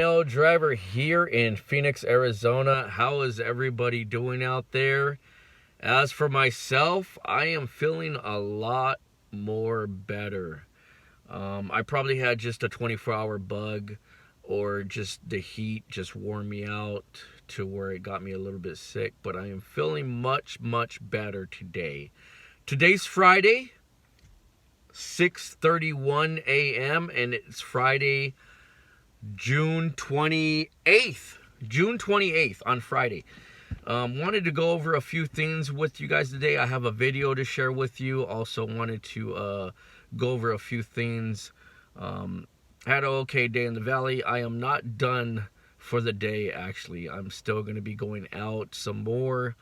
L Driver here in Phoenix, Arizona. How is everybody doing out there? As for myself, I am feeling a lot more better. I probably had just a 24-hour bug, or just the heat just wore me out to where it got me a little bit sick, but I am feeling much better today. Today's Friday, 6:31 a.m. and it's Friday, June 28th. June 28th on Friday. Wanted to go over a few things with you guys today. I have a video to share with you. Also wanted to go over a few things. Had an okay day in the valley. I am not done for the day, actually. I'm still going to be going out some more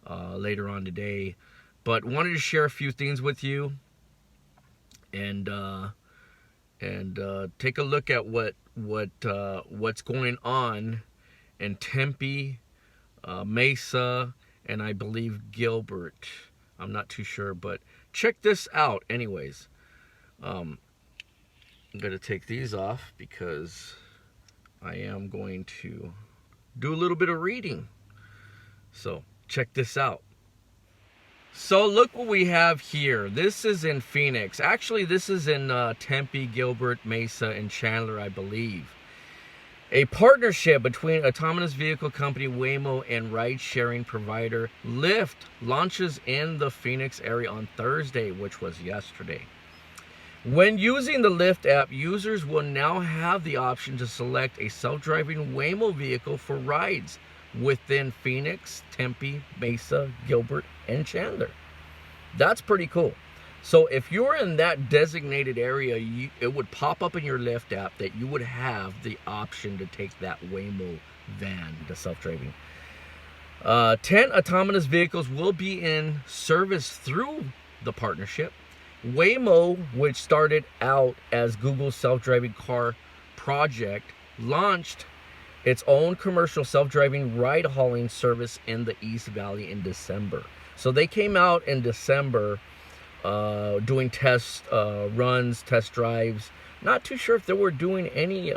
later on today. But wanted to share a few things with you. And take a look at what's going on in Tempe, Mesa, and I believe Gilbert. I'm not too sure, but check this out anyways. I'm going to take these off because I am going to do a little bit of reading. So check this out. So look what we have here. This is in Phoenix. Actually, this is in Tempe, Gilbert, Mesa, and Chandler, I believe. A partnership between autonomous vehicle company Waymo and ride-sharing provider Lyft launches in the Phoenix area on Thursday, which was yesterday. When using the Lyft app, users will now have the option to select a self-driving Waymo vehicle for rides within Phoenix, Tempe, Mesa, Gilbert, and Chandler. That's pretty cool. So if you're in that designated area, it would pop up in your Lyft app that you would have the option to take that Waymo van, the self-driving. 10 autonomous vehicles will be in service through the partnership. Waymo, which started out as Google's self-driving car project, launched its own commercial self-driving ride-hauling service in the East Valley in December. So they came out in December doing test runs, test drives. Not too sure if they were doing any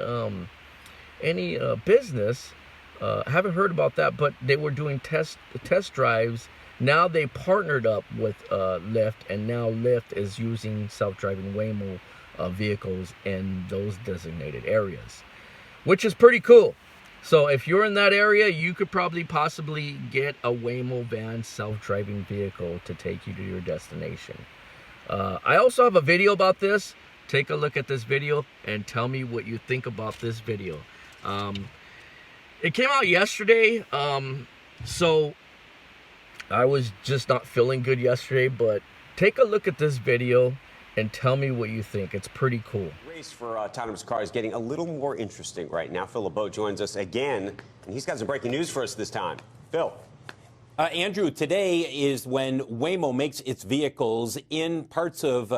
business. Haven't heard about that, but they were doing test drives. Now they partnered up with Lyft, and now Lyft is using self-driving Waymo vehicles in those designated areas, which is pretty cool. So if you're in that area, you could probably possibly get a Waymo van self-driving vehicle to take you to your destination. I also have a video about this. Take a look at this video and tell me what you think about this video. It came out yesterday, so I was just not feeling good yesterday, but take a look at this video and tell me what you think. It's pretty cool. Race for autonomous cars getting a little more interesting right now. Phil LeBeau joins us again, and he's got some breaking news for us this time. Phil. Andrew, today is when Waymo makes its vehicles in parts of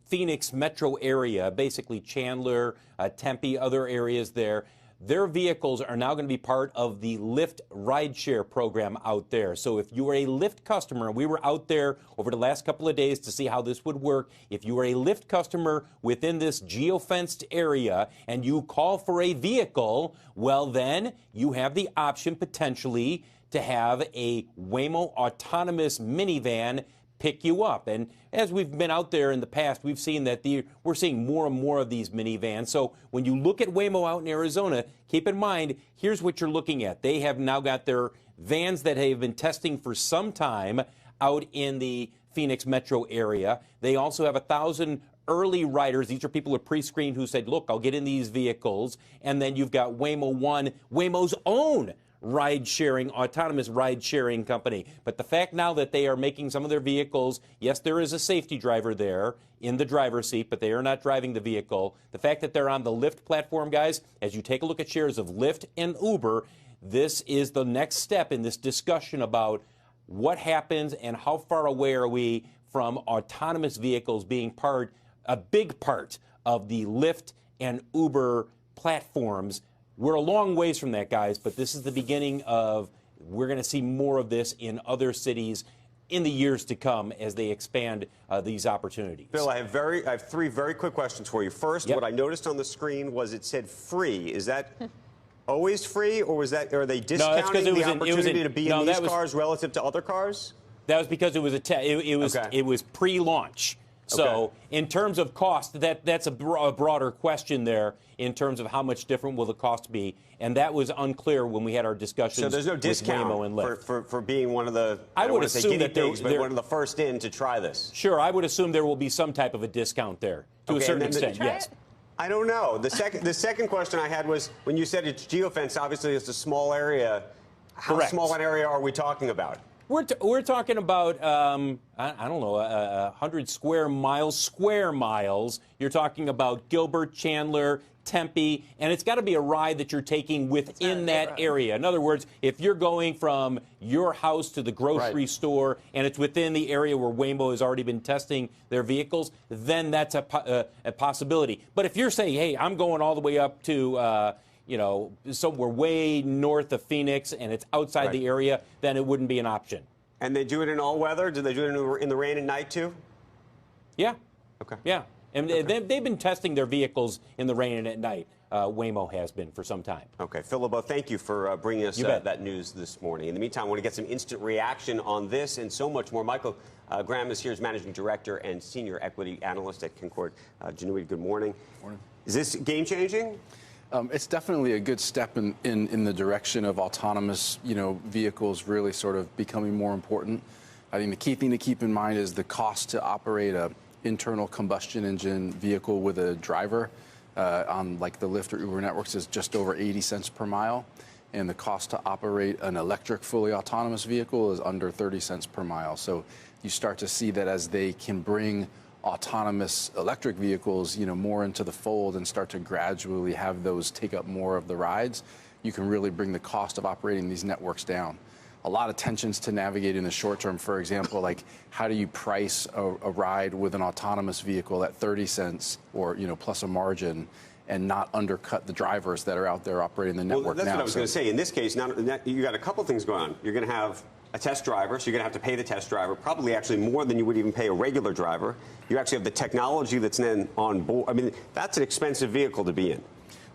Phoenix metro area, basically Chandler, Tempe, other areas there. Their vehicles are now going to be part of the Lyft rideshare program out there. So if you are a Lyft customer, we were out there over the last couple of days to see how this would work. If you are a Lyft customer within this geofenced area and you call for a vehicle, well then you have the option potentially to have a Waymo autonomous minivan pick you up. And as we've been out there in the past, we've seen that we're seeing more and more of these minivans. So when you look at Waymo out in Arizona, keep in mind, here's what you're looking at. They have now got their vans that have been testing for some time out in the Phoenix metro area. They also have 1,000 early riders. These are people who are pre-screened who said, look, I'll get in these vehicles. And then you've got Waymo One, Waymo's own ride-sharing, autonomous ride-sharing company. But the fact now that they are making some of their vehicles, yes, there is a safety driver there in the driver's seat, but they are not driving the vehicle. The fact that they're on the Lyft platform, guys, as you take a look at shares of Lyft and Uber, this is the next step in this discussion about what happens and how far away are we from autonomous vehicles being a big part of the Lyft and Uber platforms. We're a long ways from that, guys, but this is the beginning of, we're going to see more of this in other cities in the years to come as they expand these opportunities. Bill, I have three very quick questions for you. First, What I noticed on the screen was it said free. Is that always free, or was that? Are they No, that's because discounting the opportunity to be in these that was, cars relative to other cars? That was because it was it was pre-launch. So in terms of cost, that's a broader question there in terms of how much different will the cost be, and that was unclear when we had our discussions. So there's no with discount Waymo and Lyft. for being one of the I would don't want to say assume that guinea pigs, but one of the first in to try this. Sure, I would assume there will be some type of a discount there to a certain extent. Yes. I don't know. The second question I had was when you said it's geofence. Obviously, it's a small area. How Correct. small an area are we talking about? We're talking about, I don't know, 100 square miles. You're talking about Gilbert, Chandler, Tempe, and it's got to be a ride that you're taking within that area. In other words, if you're going from your house to the grocery store and it's within the area where Waymo has already been testing their vehicles, then that's a possibility. But if you're saying, hey, I'm going all the way up to somewhere way north of Phoenix and it's outside the area, then it wouldn't be an option. And they do it in all weather? Do they do it in the rain at night too? Yeah. Okay. Yeah. And they've been testing their vehicles in the rain and at night. Waymo has been for some time. Okay. Phil LeBeau, thank you for bringing us that news this morning. In the meantime, I want to get some instant reaction on this and so much more. Michael Graham is here as Managing Director and Senior Equity Analyst at Concord Genuity. Good morning. Morning. Is this game-changing? It's definitely a good step in the direction of autonomous, vehicles really sort of becoming more important. I think the key thing to keep in mind is the cost to operate a internal combustion engine vehicle with a driver on like the Lyft or Uber networks is just over 80 cents per mile. And the cost to operate an electric fully autonomous vehicle is under 30 cents per mile. So you start to see that as they can bring autonomous electric vehicles, more into the fold and start to gradually have those take up more of the rides, you can really bring the cost of operating these networks down. A lot of tensions to navigate in the short term. For example, like how do you price a ride with an autonomous vehicle at 30 cents or, plus a margin and not undercut the drivers that are out there operating the network now? That's what I was going to say. In this case, you got a couple things going on. You're going to have a test driver, so you're going to have to pay the test driver, probably actually more than you would even pay a regular driver. You actually have the technology that's then on board. I mean, that's an expensive vehicle to be in.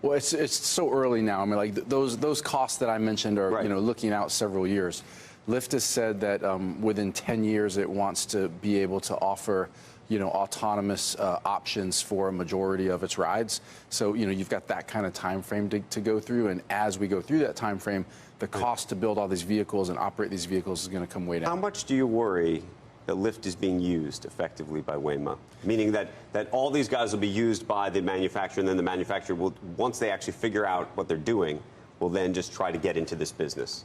Well, it's so early now. I mean, like those costs that I mentioned are, looking out several years. Lyft has said that within 10 years it wants to be able to offer, autonomous options for a majority of its rides. So, you've got that kind of time frame to go through. And as we go through that time frame, the cost to build all these vehicles and operate these vehicles is going to come way down. How much do you worry that Lyft is being used effectively by Waymo? Meaning that all these guys will be used by the manufacturer, and then the manufacturer will, once they actually figure out what they're doing, will then just try to get into this business?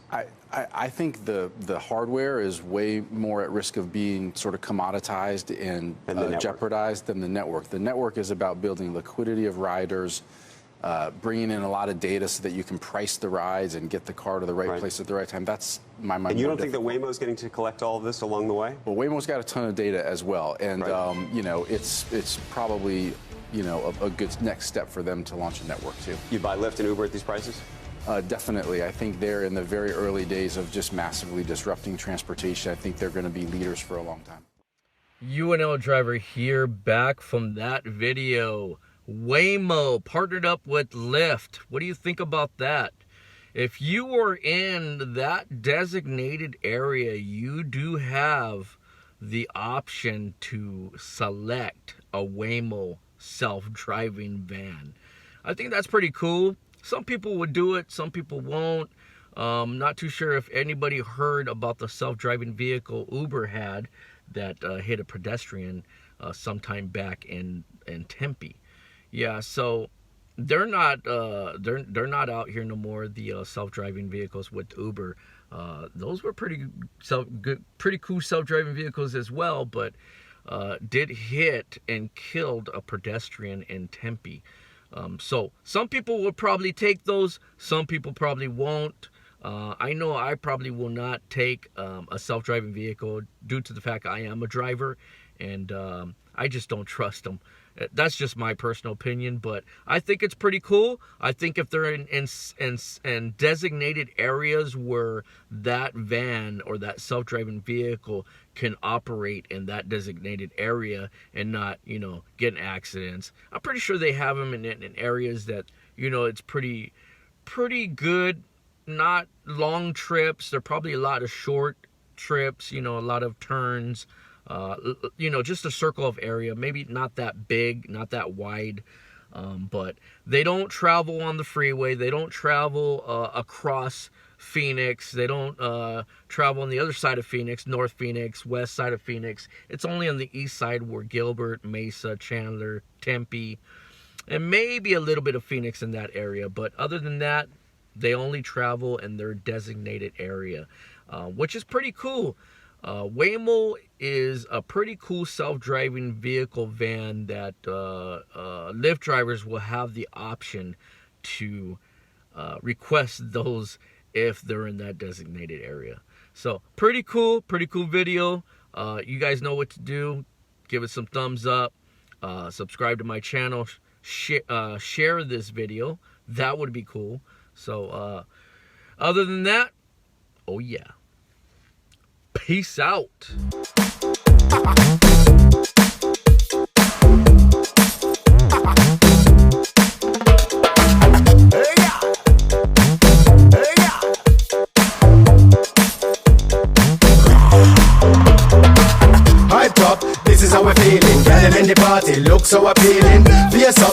I think the hardware is way more at risk of being sort of commoditized and jeopardized than the network. The network is about building liquidity of riders, bringing in a lot of data so that you can price the rides and get the car to the right place at the right time. That's my mind. And you don't think that Waymo is getting to collect all of this along the way? Well, Waymo's got a ton of data as well, and it's probably a good next step for them to launch a network too. You buy Lyft and Uber at these prices? Definitely. I think they're in the very early days of just massively disrupting transportation. I think they're going to be leaders for a long time. UNL driver here, back from that video. Waymo partnered up with Lyft. What do you think about that? If you are in that designated area, you do have the option to select a Waymo self-driving van. I think that's pretty cool. Some people would do it, some people won't. Not too sure if anybody heard about the self-driving vehicle Uber had that hit a pedestrian sometime back in Tempe. Yeah, so they're not out here no more. The self-driving vehicles with Uber, those were pretty cool self-driving vehicles as well, but did hit and killed a pedestrian in Tempe. So some people will probably take those, some people probably won't. I know I probably will not take a self-driving vehicle due to the fact I am a driver, and I just don't trust them. That's just my personal opinion, but I think it's pretty cool. I think if they're in designated areas where that van or that self-driving vehicle can operate in that designated area and not, get in accidents. I'm pretty sure they have them in areas that, it's pretty pretty good, not long trips. They're probably a lot of short trips, you know, a lot of turns, you know, just a circle of area, maybe not that big, not that wide, but they don't travel on the freeway. They don't travel across Phoenix. They don't travel on the other side of Phoenix, North Phoenix, west side of Phoenix. It's only on the east side where Gilbert, Mesa, Chandler, Tempe, and maybe a little bit of Phoenix in that area. But other than that, they only travel in their designated area, which is pretty cool. Waymo is a pretty cool self-driving vehicle van that Lyft drivers will have the option to request those if they're in that designated area. So pretty cool video. You guys know what to do. Give it some thumbs up. Subscribe to my channel. Share this video. That would be cool. So other than that, oh yeah. Peace out. Hyped up, this is how we're feeling. Girl, in the party, look so appealing. Fierce up.